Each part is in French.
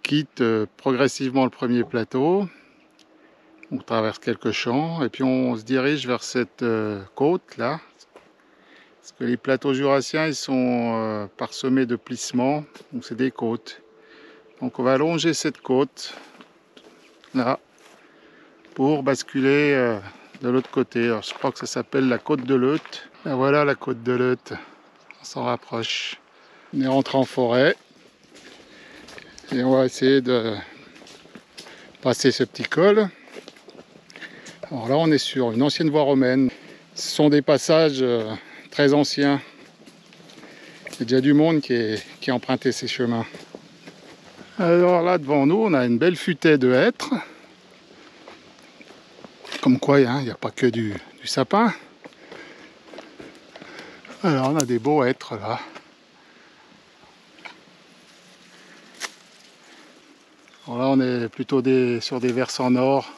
quitte progressivement le premier plateau. On traverse quelques champs et puis on se dirige vers cette côte là. Parce que les plateaux jurassiens ils sont parsemés de plissements, donc c'est des côtes. Donc on va longer cette côte là pour basculer de l'autre côté. Alors, je crois que ça s'appelle la côte de Leute. Et voilà la côte de Leute, on s'en rapproche. On est rentré en forêt et on va essayer de passer ce petit col. Alors là on est sur une ancienne voie romaine. Ce sont des passages très anciens. Il y a déjà du monde qui a emprunté ces chemins. Alors là devant nous on a une belle futaie de hêtres. Comme quoi il n'y a pas que du sapin. Alors on a des beaux hêtres là. Alors là on est plutôt sur des versants nord.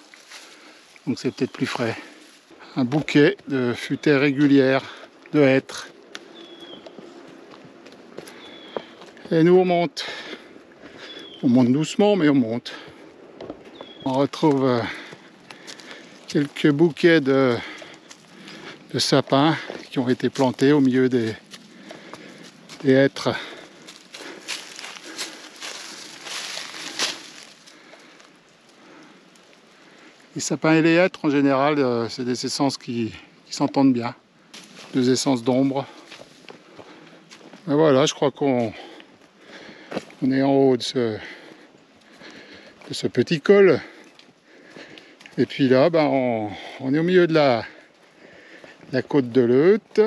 Donc c'est peut-être plus frais. Un bouquet de futaies régulières de hêtres. Et nous on monte. On monte doucement mais on monte. On retrouve quelques bouquets de sapins qui ont été plantés au milieu des hêtres. Les sapins et les hêtres en général c'est des essences qui s'entendent bien. Deux essences d'ombre. Et voilà, je crois qu'on est en haut de ce petit col. Et puis là, on est au milieu de la côte de Leute.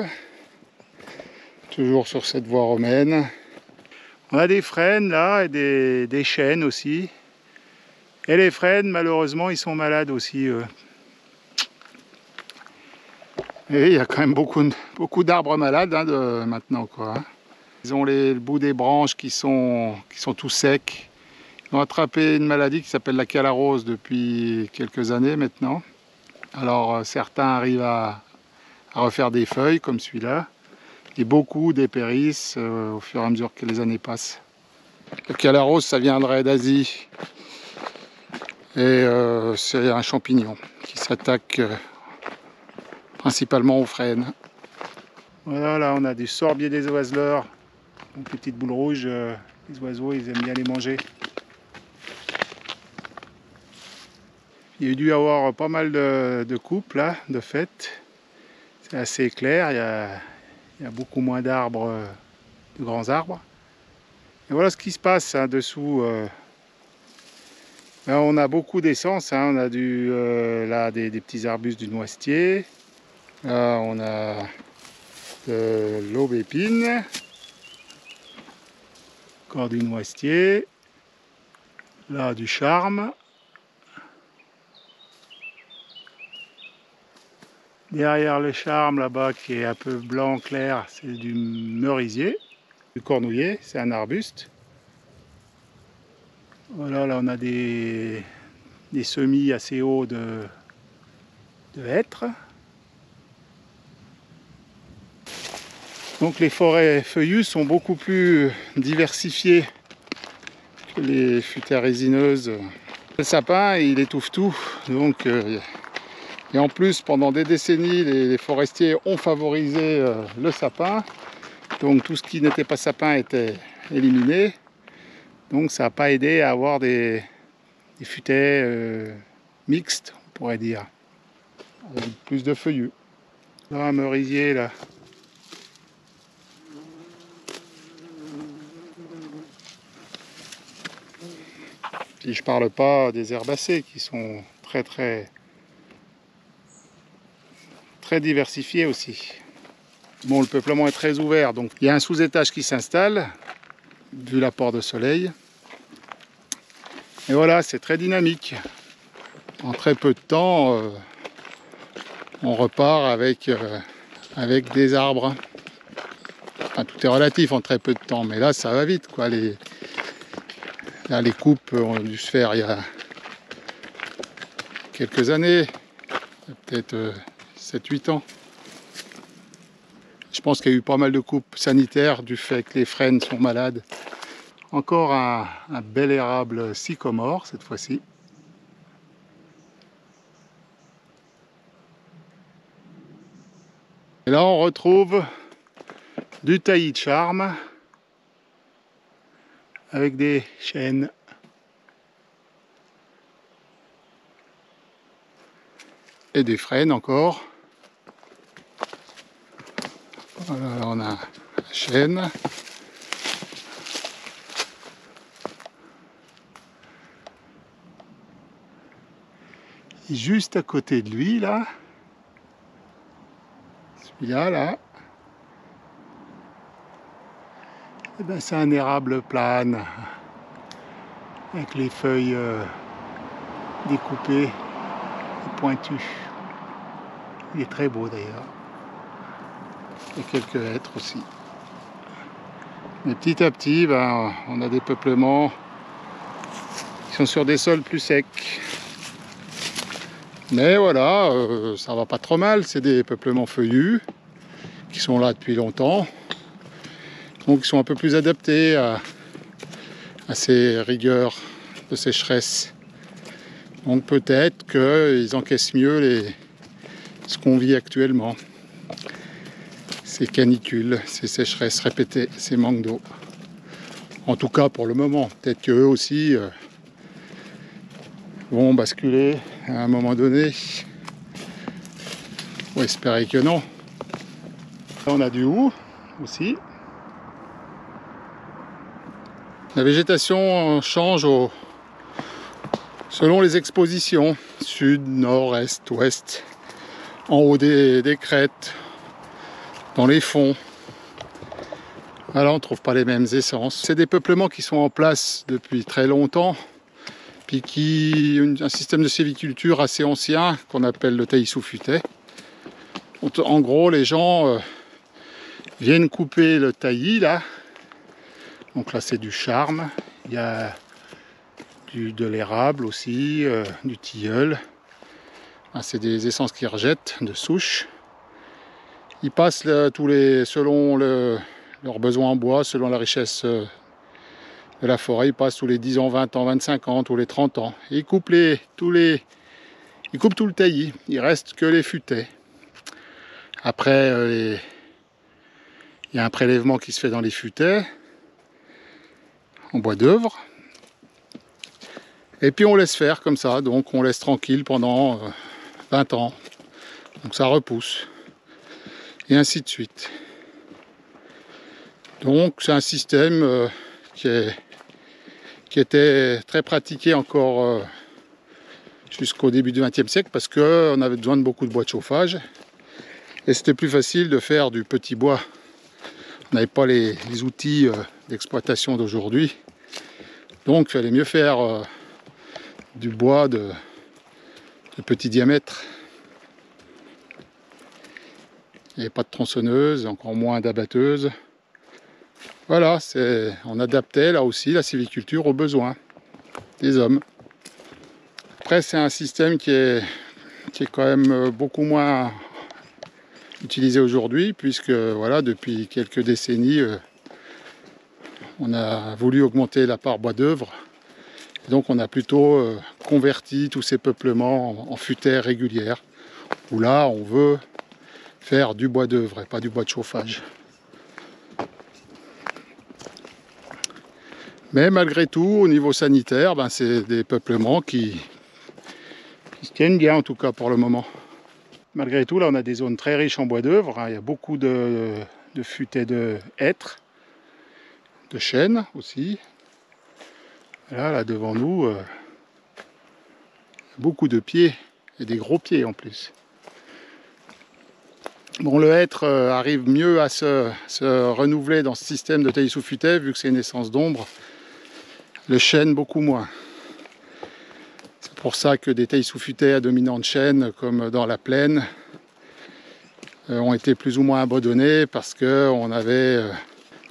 Toujours sur cette voie romaine. On a des frênes là et des chênes aussi. Et les frênes, malheureusement, ils sont malades aussi. Et il y a quand même beaucoup d'arbres malades maintenant, quoi. Ils ont le bout des branches qui sont tout secs. Ils ont attrapé une maladie qui s'appelle la calarose depuis quelques années maintenant. Alors certains arrivent à refaire des feuilles comme celui-là. Et beaucoup dépérissent au fur et à mesure que les années passent. La calarose, ça viendrait d'Asie. Et c'est un champignon qui s'attaque principalement aux frênes. Voilà, là on a du sorbier des oiseleurs. Donc les petites boules rouges, les oiseaux ils aiment bien les manger. Il y a dû y avoir pas mal de couples là, de fêtes. C'est assez clair, il y a beaucoup moins d'arbres, de grands arbres. Et voilà ce qui se passe dessous. Là, on a beaucoup d'essence, on a là des petits arbustes du noisetier. Là on a de l'aubépine. Encore du noisetier. Là du charme. Derrière le charme là-bas qui est un peu blanc clair, c'est du merisier. Du cornouiller, c'est un arbuste. Voilà, là on a des semis assez hauts de hêtres. Donc les forêts feuillues sont beaucoup plus diversifiées que les futaies résineuses. Le sapin, il étouffe tout. Donc, et en plus, pendant des décennies, les forestiers ont favorisé le sapin. Donc tout ce qui n'était pas sapin était éliminé. Donc ça n'a pas aidé à avoir des futaies mixtes, on pourrait dire. Avec plus de feuillus. Là, un merisier, là. Puis je parle pas des herbacées qui sont très diversifiées aussi. Bon, le peuplement est très ouvert, donc il y a un sous-étage qui s'installe, vu l'apport de soleil. Et voilà, c'est très dynamique. En très peu de temps, on repart avec des arbres. Enfin, tout est relatif en très peu de temps, mais là, ça va vite, quoi. Là, les coupes ont dû se faire il y a quelques années, peut-être 7-8 ans. Je pense qu'il y a eu pas mal de coupes sanitaires du fait que les frênes sont malades. Encore un bel érable sycomore cette fois-ci. Et là on retrouve du taillis de charme avec des chênes. Et des frênes encore. Voilà, là on a un chêne. Et juste à côté de lui, là, celui-là, là, eh ben, c'est un érable plane avec les feuilles découpées et pointues. Il est très beau d'ailleurs. Et quelques hêtres aussi. Mais petit à petit, ben, on a des peuplements qui sont sur des sols plus secs. Mais voilà, ça va pas trop mal. C'est des peuplements feuillus qui sont là depuis longtemps. Donc ils sont un peu plus adaptés à ces rigueurs de sécheresse. Donc peut-être qu'ils encaissent mieux ce qu'on vit actuellement. Ces canicules, ces sécheresses répétées, ces manques d'eau. En tout cas pour le moment. Peut-être qu'eux aussi vont basculer à un moment donné. On va espérer que non. Là, on a du houx aussi. La végétation change selon les expositions. Sud, nord, est, ouest. En haut des crêtes. Dans les fonds. Voilà, on ne trouve pas les mêmes essences. C'est des peuplements qui sont en place depuis très longtemps. Puis qui ont un système de sylviculture assez ancien qu'on appelle le taillis sous futaie. En gros, les gens viennent couper le taillis là. Donc là, c'est du charme. Il y a de l'érable aussi, du tilleul. C'est des essences qu'ils rejettent de souche. Ils passent selon leurs besoins en bois, selon la richesse de la forêt, ils passent tous les 10 ans, 20 ans, 25 ans, tous les 30 ans. Et ils coupent tout le taillis, il reste que les futaies. Après, il y a un prélèvement qui se fait dans les futaies, en bois d'œuvre. Et puis on laisse faire comme ça, donc on laisse tranquille pendant 20 ans. Donc ça repousse. Et ainsi de suite. Donc c'est un système qui était très pratiqué encore jusqu'au début du XXe siècle parce qu'on avait besoin de beaucoup de bois de chauffage et c'était plus facile de faire du petit bois. On n'avait pas les outils d'exploitation d'aujourd'hui, donc il fallait mieux faire du bois de petit diamètre. Il n'y avait pas de tronçonneuse, encore moins d'abatteuse. Voilà, on adaptait là aussi la sylviculture aux besoins des hommes. Après, c'est un système qui est quand même beaucoup moins utilisé aujourd'hui, puisque voilà, depuis quelques décennies, on a voulu augmenter la part bois d'œuvre. Donc on a plutôt converti tous ces peuplements en futaies régulières, où là on veut faire du bois d'œuvre et pas du bois de chauffage. Mais malgré tout, au niveau sanitaire, c'est des peuplements qui se tiennent bien, en tout cas pour le moment. Malgré tout, là on a des zones très riches en bois d'œuvre. Il y a beaucoup de futaies de hêtres, de chênes aussi. Et là devant nous, beaucoup de pieds, et des gros pieds en plus. Bon, le hêtre arrive mieux à se renouveler dans ce système de taillis sous futaie, vu que c'est une essence d'ombre. Le chêne beaucoup moins. C'est pour ça que des taillis sous futaie à dominante chêne, comme dans la plaine, ont été plus ou moins abandonnés parce qu'on avait,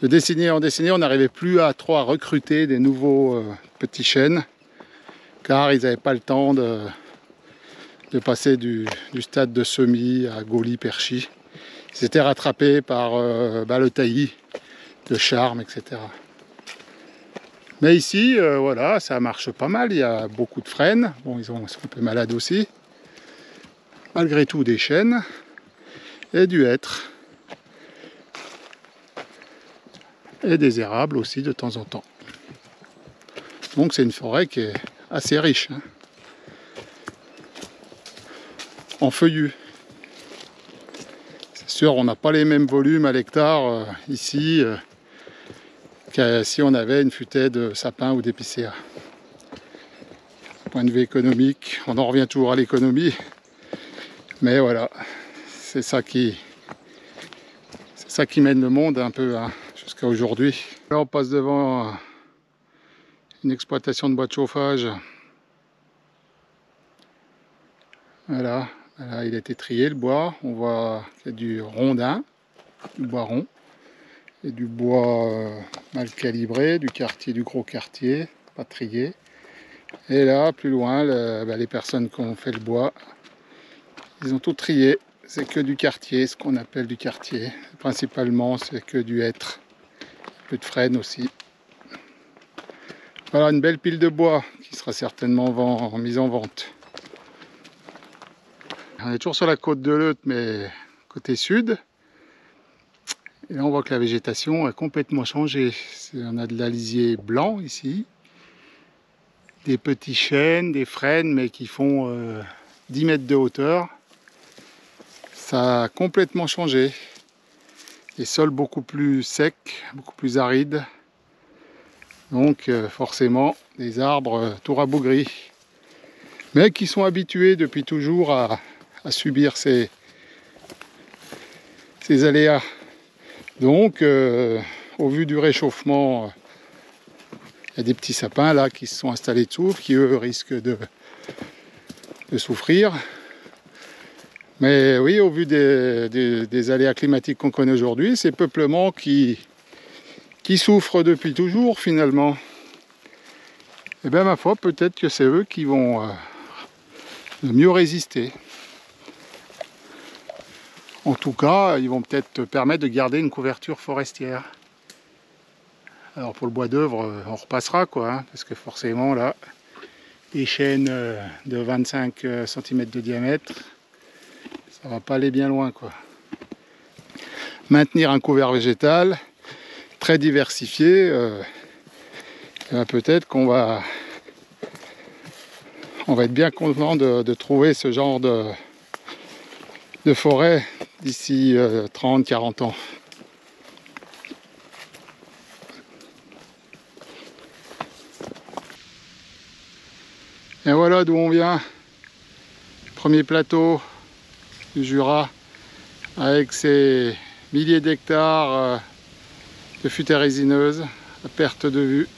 de décennie en décennie, on n'arrivait plus à recruter des nouveaux petits chênes, car ils n'avaient pas le temps de passer du stade de semis à gaulis-perchis. Ils étaient rattrapés par le taillis de charme, etc. Mais ici, voilà, ça marche pas mal. Il y a beaucoup de frênes. Bon, ils sont un peu malades aussi. Malgré tout, des chênes et du hêtre. Et des érables aussi de temps en temps. Donc c'est une forêt qui est assez riche, hein, en feuillus. C'est sûr, on n'a pas les mêmes volumes à l'hectare ici que si on avait une futaie de sapins ou d'épicéas. Point de vue économique, on en revient toujours à l'économie, mais voilà, c'est ça qui mène le monde un peu, hein, jusqu'à aujourd'hui. Là on passe devant une exploitation de bois de chauffage. Voilà, là, il a été trié le bois. On voit qu'il y a du rondin, du bois rond, et du bois mal calibré, du quartier, du gros quartier, pas trié. Et là, plus loin, les personnes qui ont fait le bois, ils ont tout trié. C'est que du quartier, ce qu'on appelle du quartier. Principalement, c'est que du hêtre, un peu de frêne aussi. Voilà une belle pile de bois qui sera certainement mise en vente. On est toujours sur la côte de Leuth, mais côté sud. Et là, on voit que la végétation a complètement changé. On a de l'alisier blanc ici, des petits chênes, des frênes, mais qui font 10 mètres de hauteur. Ça a complètement changé. Les sols beaucoup plus secs, beaucoup plus arides. Donc forcément, des arbres tout rabougris. Mais qui sont habitués depuis toujours à subir ces aléas. Donc, au vu du réchauffement, il y a des petits sapins là qui se sont installés dessous, qui eux risquent de souffrir. Mais oui, au vu des aléas climatiques qu'on connaît aujourd'hui, c'est peuplement qui souffrent depuis toujours finalement. Et bien ma foi, peut-être que c'est eux qui vont mieux résister. En tout cas, ils vont peut-être permettre de garder une couverture forestière. Alors pour le bois d'œuvre, on repassera quoi, hein, parce que forcément là, les chênes de 25 cm de diamètre, ça va pas aller bien loin quoi. Maintenir un couvert végétal très diversifié, peut-être qu'on va être bien content de trouver ce genre de forêt d'ici 30-40 ans. Et voilà d'où on vient. Premier plateau du Jura avec ses milliers d'hectares de futaies résineuses à perte de vue.